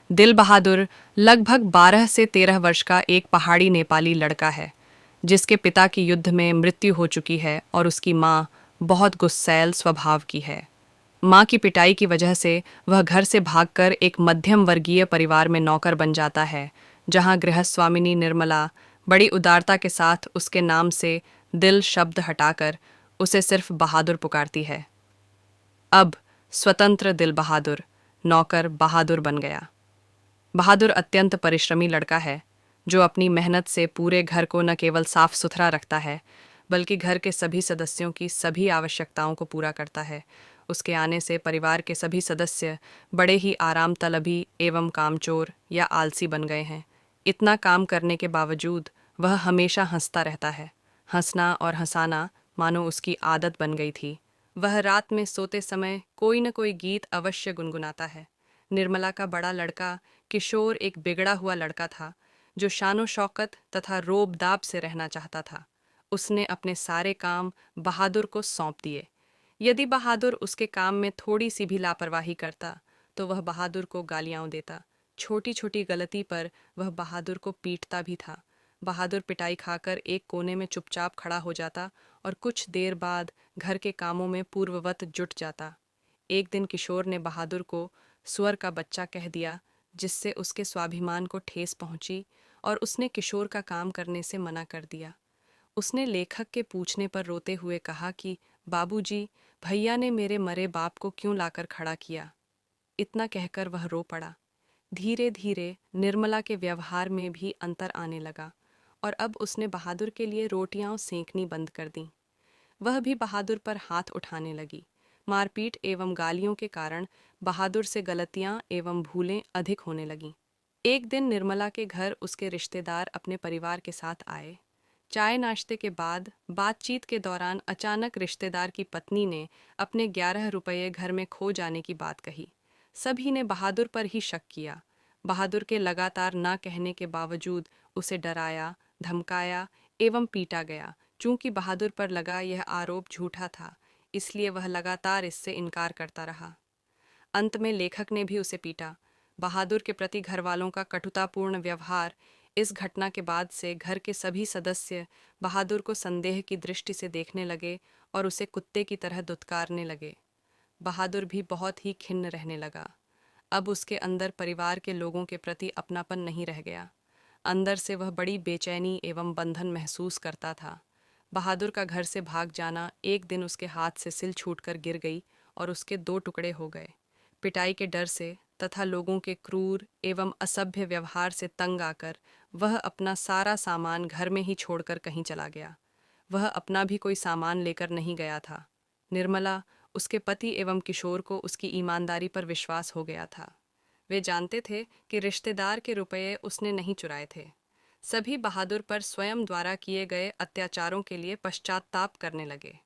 दिल बहादुर लगभग 12 से 13 वर्ष का एक पहाड़ी नेपाली लड़का है जिसके पिता की युद्ध में मृत्यु हो चुकी है और उसकी माँ बहुत गुस्सैल स्वभाव की है। माँ की पिटाई की वजह से वह घर से भागकर एक मध्यम वर्गीय परिवार में नौकर बन जाता है, जहाँ गृहस्वामिनी निर्मला बड़ी उदारता के साथ उसके नाम से दिल शब्द हटाकर उसे सिर्फ बहादुर पुकारती है। अब स्वतंत्र दिल बहादुर नौकर बहादुर बन गया। बहादुर अत्यंत परिश्रमी लड़का है जो अपनी मेहनत से पूरे घर को न केवल साफ सुथरा रखता है बल्कि घर के सभी सदस्यों की सभी आवश्यकताओं को पूरा करता है। उसके आने से परिवार के सभी सदस्य बड़े ही आराम तलबी एवं कामचोर या आलसी बन गए हैं। इतना काम करने के बावजूद वह हमेशा हंसता रहता है। हंसना और हंसाना मानो उसकी आदत बन गई थी। वह रात में सोते समय कोई न कोई गीत अवश्य गुनगुनाता है। निर्मला का बड़ा लड़का किशोर एक बिगड़ा हुआ लड़का था जो शानो शौकत तथा रोब दाब से रहना चाहता था। उसने अपने सारे काम बहादुर को सौंप दिए। यदि बहादुर उसके काम में थोड़ी सी भी लापरवाही करता तो वह बहादुर को गालियां देता। छोटी छोटी गलती पर वह बहादुर को पीटता भी था। बहादुर पिटाई खाकर एक कोने में चुपचाप खड़ा हो जाता और कुछ देर बाद घर के कामों में पूर्ववत जुट जाता। एक दिन किशोर ने बहादुर को सुअर का बच्चा कह दिया, जिससे उसके स्वाभिमान को ठेस पहुंची और उसने किशोर का काम करने से मना कर दिया। उसने लेखक के पूछने पर रोते हुए कहा कि बाबूजी, भैया ने मेरे मरे बाप को क्यों लाकर खड़ा किया। इतना कहकर वह रो पड़ा। धीरे धीरे निर्मला के व्यवहार में भी अंतर आने लगा और अब उसने बहादुर के लिए रोटियां सेंकनी बंद कर दी। वह भी बहादुर पर हाथ उठाने लगी। मारपीट एवं गालियों के कारण बहादुर से गलतियां एवं भूलें अधिक होने लगीं। एक दिन निर्मला के घर उसके रिश्तेदार अपने परिवार के साथ आए। चाय नाश्ते के बाद बातचीत के दौरान अचानक रिश्तेदार की पत्नी ने अपने 11 रुपये घर में खो जाने की बात कही। सभी ने बहादुर पर ही शक किया। बहादुर के लगातार ना कहने के बावजूद उसे डराया, धमकाया एवं पीटा गया। चूंकि बहादुर पर लगा यह आरोप झूठा था, इसलिए वह लगातार इससे इनकार करता रहा। अंत में लेखक ने भी उसे पीटा। बहादुर के प्रति घरवालों का कटुतापूर्ण व्यवहार। इस घटना के बाद से घर के सभी सदस्य बहादुर को संदेह की दृष्टि से देखने लगे और उसे कुत्ते की तरह दुत्कारने लगे। बहादुर भी बहुत ही खिन्न रहने लगा। अब उसके अंदर परिवार के लोगों के प्रति अपनापन नहीं रह गया। अंदर से वह बड़ी बेचैनी एवं बंधन महसूस करता था। बहादुर का घर से भाग जाना एक दिन उसके हाथ से सिल छूटकर गिर गई और उसके 2 टुकड़े हो गए। पिटाई के डर से तथा लोगों के क्रूर एवं असभ्य व्यवहार से तंग आकर वह अपना सारा सामान घर में ही छोड़कर कहीं चला गया। वह अपना भी कोई सामान लेकर नहीं गया था। निर्मला, उसके पति एवं किशोर को उसकी ईमानदारी पर विश्वास हो गया था। वे जानते थे कि रिश्तेदार के रुपये उसने नहीं चुराए थे। सभी बहादुर पर स्वयं द्वारा किए गए अत्याचारों के लिए पश्चाताप करने लगे।